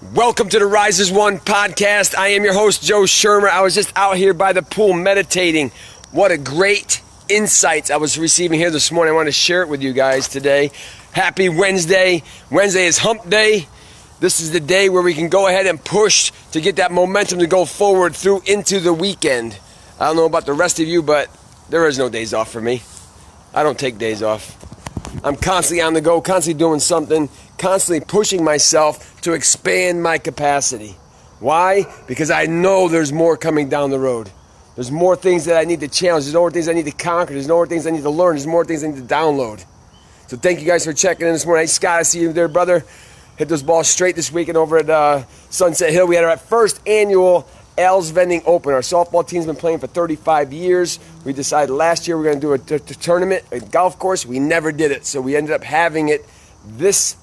Welcome to the Rise as One podcast. I am your host, Joe Shermer. I was just out here by the pool meditating. What a great insights I was receiving here this morning. I want to share it with you guys today. Happy Wednesday. Wednesday is hump day. This is the day where we can go ahead and push to get that momentum to go forward through into the weekend. I don't know about the rest of you, but there is no days off for me. I don't take days off. I'm constantly on the go, constantly doing something, constantly pushing myself to expand my capacity. Why? Because I know there's more coming down the road. There's more things that I need to challenge. There's more things I need to conquer. There's more things I need to learn. There's more things I need to download. So thank you guys for checking in this morning. Hey, Scott, I see you there, brother. Hit those balls straight this weekend over at Sunset Hill. We had our first annual Al's Vending Open. Our softball team's been playing for 35 years. We decided last year we were going to do a tournament, a golf course. We never did it, so we ended up having it this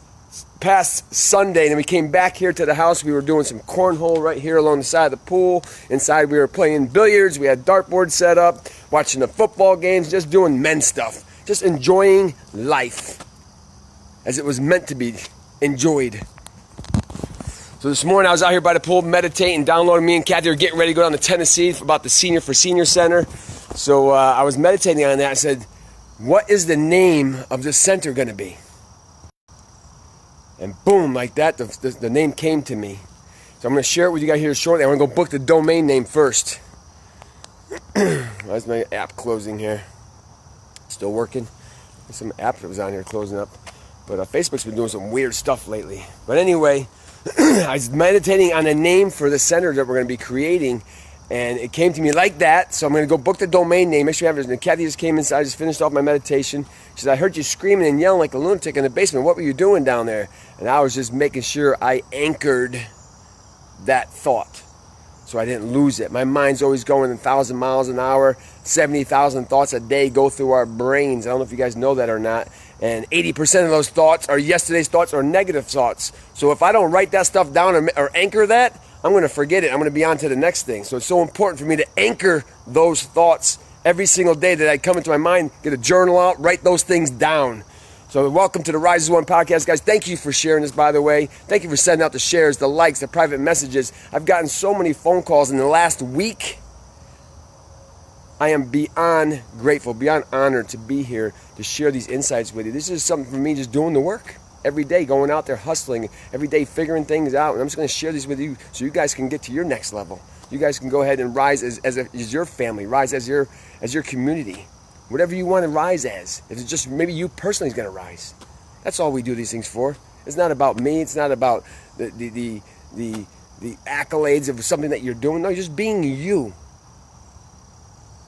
past Sunday. And then we came back here to the house. We were doing some cornhole right here along the side of the pool. Inside we were playing billiards. We had dartboards set up, watching the football games, just doing men stuff. Just enjoying life as it was meant to be enjoyed. So this morning I was out here by the pool meditating, downloading. Me and Kathy were getting ready to go down to Tennessee about the Senior for Senior Center. So I was meditating on that. I said, what is the name of the center going to be? And boom, like that, the name came to me. So I'm going to share it with you guys here shortly. I'm going to go book the domain name first. Why's my app closing here? Still working. There's some app that was on here closing up. But Facebook's been doing some weird stuff lately. But anyway, I was meditating on a name for the center that we're going to be creating, and it came to me like that. So I'm going to go book the domain name. Make sure you have it. And Kathy just came inside. I just finished off my meditation. She said, I heard you screaming and yelling like a lunatic in the basement. What were you doing down there? And I was just making sure I anchored that thought so I didn't lose it. My mind's always going 1,000 miles an hour. 70,000 thoughts a day go through our brains. I don't know if you guys know that or not. And 80% of those thoughts are yesterday's thoughts or negative thoughts. So if I don't write that stuff down or anchor that, I'm going to forget it. I'm going to be on to the next thing. So it's so important for me to anchor those thoughts every single day that I come into my mind, get a journal out, write those things down. So welcome to the Rise as One podcast, guys. Thank you for sharing this, by the way. Thank you for sending out the shares, the likes, the private messages. I've gotten so many phone calls in the last week. I am beyond grateful, beyond honored to be here to share these insights with you. This is something for me, just doing the work every day, going out there hustling, every day figuring things out. And I'm just going to share these with you so you guys can get to your next level. You guys can go ahead and rise as your family, rise as your community, whatever you want to rise as. If it's just maybe you personally is going to rise. That's all we do these things for. It's not about me. It's not about the accolades of something that you're doing. No, you're just being you.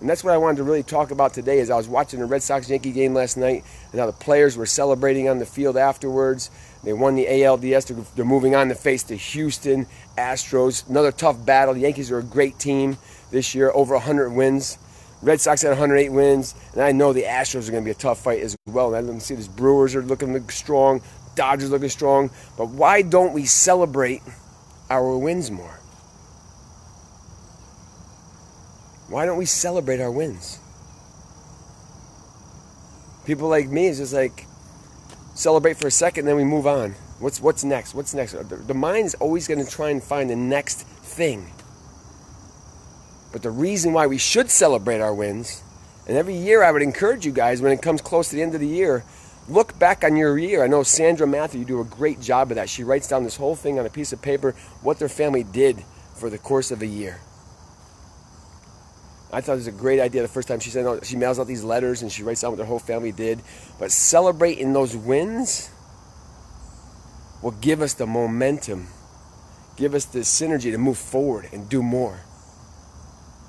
And that's what I wanted to really talk about today. As I was watching the Red Sox-Yankee game last night, and how the players were celebrating on the field afterwards. They won the ALDS. They're moving on to face the Houston Astros. Another tough battle. The Yankees are a great team this year, over 100 wins. Red Sox had 108 wins, and I know the Astros are going to be a tough fight as well. And I see these Brewers are looking strong, Dodgers looking strong. But why don't we celebrate our wins more? Why don't we celebrate our wins? People like me, it's just like celebrate for a second, then we move on. What's next? What's next? The mind is always going to try and find the next thing. But the reason why we should celebrate our wins, and every year I would encourage you guys when it comes close to the end of the year, look back on your year. I know Sandra Matthew, you do a great job of that. She writes down this whole thing on a piece of paper, what their family did for the course of a year. I thought it was a great idea the first time she mails out these letters and she writes down what their whole family did. But celebrating those wins will give us the momentum, give us the synergy to move forward and do more.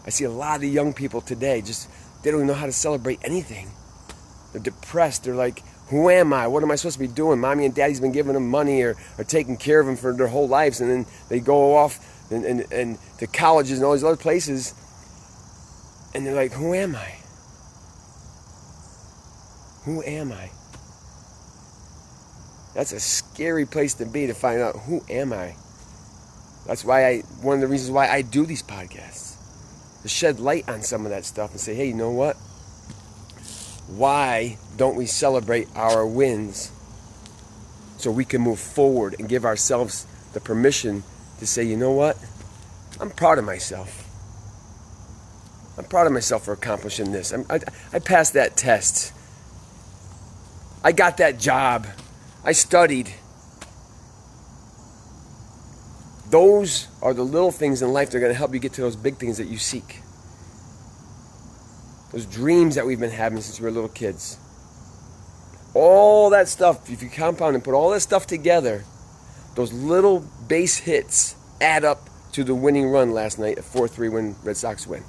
I see a lot of the young people today, they don't even know how to celebrate anything. They're depressed. They're like, who am I? What am I supposed to be doing? Mommy and daddy's been giving them money or taking care of them for their whole lives. And then they go off and to colleges and all these other places. And they're like, who am I? Who am I? That's a scary place to be, to find out who am I. That's why one of the reasons why I do these podcasts. To shed light on some of that stuff and say, hey, you know what? Why don't we celebrate our wins so we can move forward and give ourselves the permission to say, you know what? I'm proud of myself. I'm proud of myself for accomplishing this. I passed that test. I got that job. I studied. Those are the little things in life that are going to help you get to those big things that you seek. Those dreams that we've been having since we were little kids. All that stuff, if you compound and put all that stuff together, those little base hits add up to the winning run last night, a 4-3 win, Red Sox win.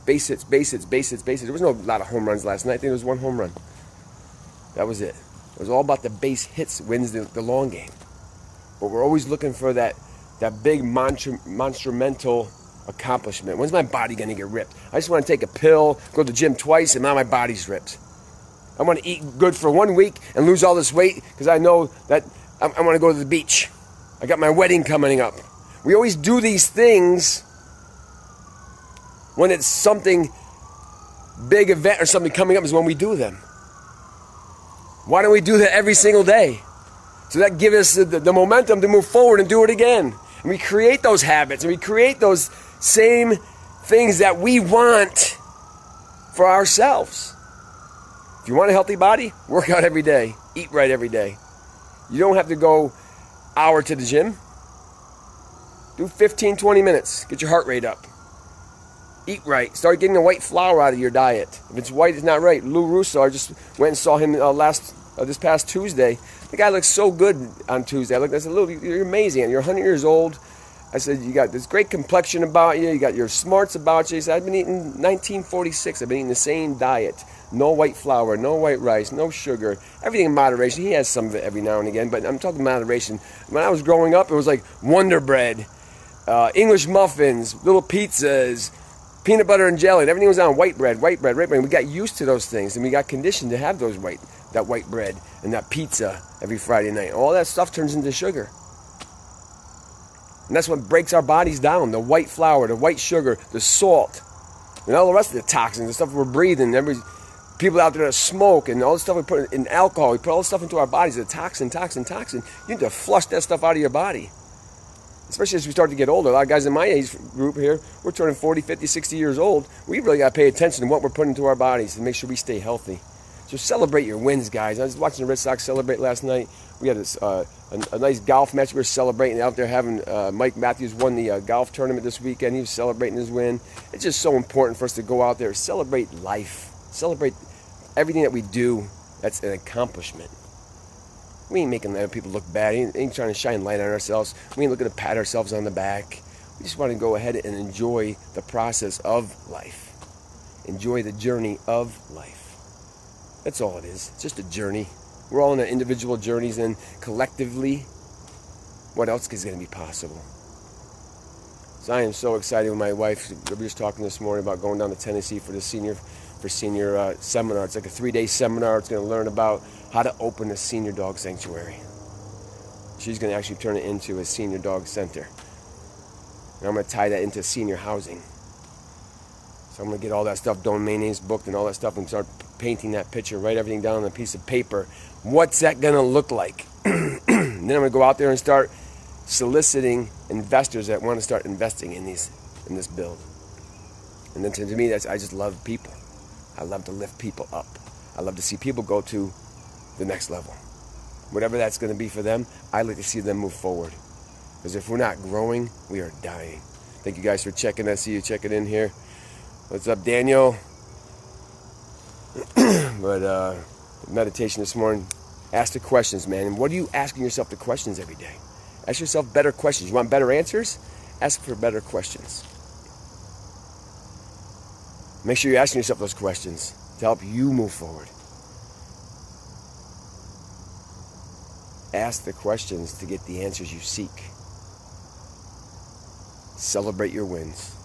Base hits, base hits, base hits, base hits. There was no lot of home runs last night. I think there was one home run. That was it. It was all about the base hits wins the long game. But we're always looking for that big monumental accomplishment. When's my body going to get ripped? I just want to take a pill, go to the gym twice, and now my body's ripped. I want to eat good for 1 week and lose all this weight because I know that I want to go to the beach. I got my wedding coming up. We always do these things when it's something big event or something coming up is when we do them. Why don't we do that every single day? So that gives us the momentum to move forward and do it again. And we create those habits and we create those same things that we want for ourselves. If you want a healthy body, work out every day. Eat right every day. You don't have to go hour to the gym. Do 15, 20 minutes. Get your heart rate up. Eat right. Start getting the white flour out of your diet. If it's white, it's not right. Lou Russo, I just went and saw him this past Tuesday. The guy looks so good on Tuesday. I said, Lou, you're amazing. You're 100 years old. I said, you got this great complexion about you. You got your smarts about you. He said, I've been eating 1946. I've been eating the same diet. No white flour, no white rice, no sugar. Everything in moderation. He has some of it every now and again, but I'm talking moderation. When I was growing up, it was like Wonder Bread, English muffins, little pizzas, peanut butter and jelly. Everything was on white bread, white bread, white bread. We got used to those things, and we got conditioned to have that white bread and that pizza every Friday night. All that stuff turns into sugar. And that's what breaks our bodies down. The white flour, the white sugar, the salt, and all the rest of the toxins, the stuff we're breathing. People out there that smoke and all the stuff we put in alcohol. We put all this stuff into our bodies. The toxin. You need to flush that stuff out of your body. Especially as we start to get older. A lot of guys in my age group here, we're turning 40, 50, 60 years old. We really got to pay attention to what we're putting into our bodies to make sure we stay healthy. So celebrate your wins, guys. I was watching the Red Sox celebrate last night. We had a nice golf match we were celebrating out there having Mike Matthews won the golf tournament this weekend. He was celebrating his win. It's just so important for us to go out there, celebrate life, celebrate everything that we do. That's an accomplishment. We ain't making other people look bad. Ain't trying to shine light on ourselves. We ain't looking to pat ourselves on the back. We just want to go ahead and enjoy the process of life. Enjoy the journey of life. That's all it is. It's just a journey. We're all on our individual journeys, and collectively, what else is going to be possible? So I am so excited with my wife. We were just talking this morning about going down to Tennessee for the senior seminar. It's like a 3-day seminar. It's going to learn about how to open a senior dog sanctuary. She's going to actually turn it into a senior dog center. And I'm going to tie that into senior housing. So I'm going to get all that stuff, domain names booked and all that stuff, and start painting that picture, write everything down on a piece of paper. What's that going to look like? And then I'm going to go out there and start soliciting investors that want to start investing in this build. And then to me, I just love people. I love to lift people up. I love to see people go to the next level. Whatever that's going to be for them, I like to see them move forward. Because if we're not growing, we are dying. Thank you guys for checking. I see you checking in here. What's up, Daniel? But meditation this morning, ask the questions, man. And what are you asking yourself the questions every day? Ask yourself better questions. You want better answers? Ask for better questions. Make sure you're asking yourself those questions to help you move forward. Ask the questions to get the answers you seek. Celebrate your wins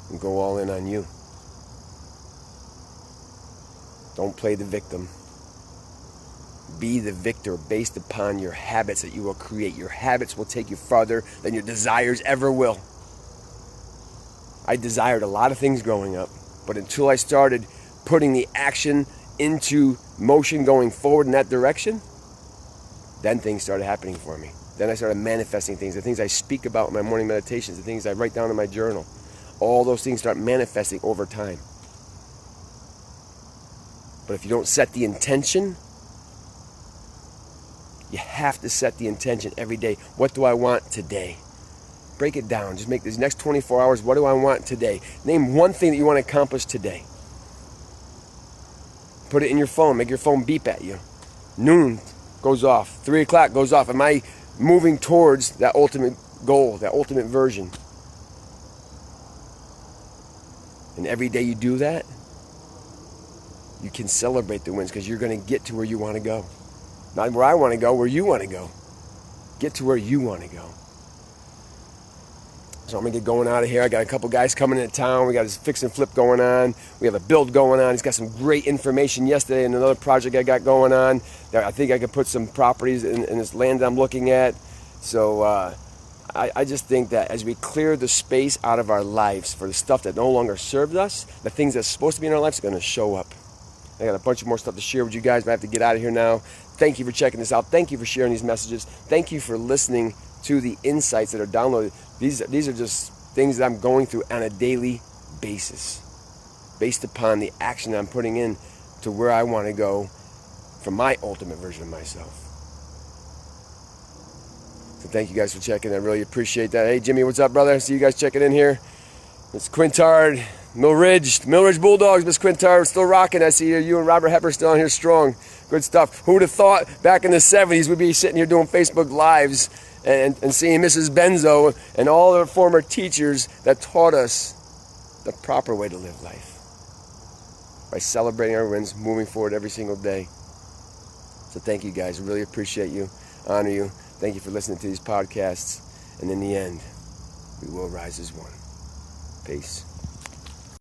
and go all in on you. Don't play the victim. Be the victor based upon your habits that you will create. Your habits will take you farther than your desires ever will. I desired a lot of things growing up, but until I started putting the action into motion going forward in that direction, then things started happening for me. Then I started manifesting things, the things I speak about in my morning meditations, the things I write down in my journal. All those things start manifesting over time. But if you don't set the intention, you have to set the intention every day. What do I want today? Break it down. Just make these next 24 hours, what do I want today? Name one thing that you want to accomplish today. Put it in your phone. Make your phone beep at you. Noon goes off. 3 o'clock goes off. Am I moving towards that ultimate goal, that ultimate version? And every day you do that, you can celebrate the wins because you're going to get to where you want to go. Not where I want to go, where you want to go. Get to where you want to go. So I'm going to get going out of here. I got a couple guys coming into town. We got this fix and flip going on. We have a build going on. He's got some great information yesterday in another project I got going on. I think I could put some properties in this land I'm looking at. So I just think that as we clear the space out of our lives for the stuff that no longer serves us, the things that's supposed to be in our lives are going to show up. I got a bunch of more stuff to share with you guys, but I have to get out of here now. Thank you for checking this out. Thank you for sharing these messages. Thank you for listening to the insights that are downloaded. These are just things that I'm going through on a daily basis based upon the action I'm putting in to where I want to go for my ultimate version of myself. So thank you guys for checking. I really appreciate that. Hey, Jimmy, what's up, brother? See you guys checking in here. It's Quintard, Millridge Bulldogs, Miss Quintard, still rocking. I see you and Robert Hepper still on here strong. Good stuff. Who would have thought back in the 70s we'd be sitting here doing Facebook Lives and seeing Mrs. Benzo and all the former teachers that taught us the proper way to live life by celebrating our wins, moving forward every single day. So thank you guys. Really appreciate you, honor you. Thank you for listening to these podcasts. And in the end, we will rise as one. Peace.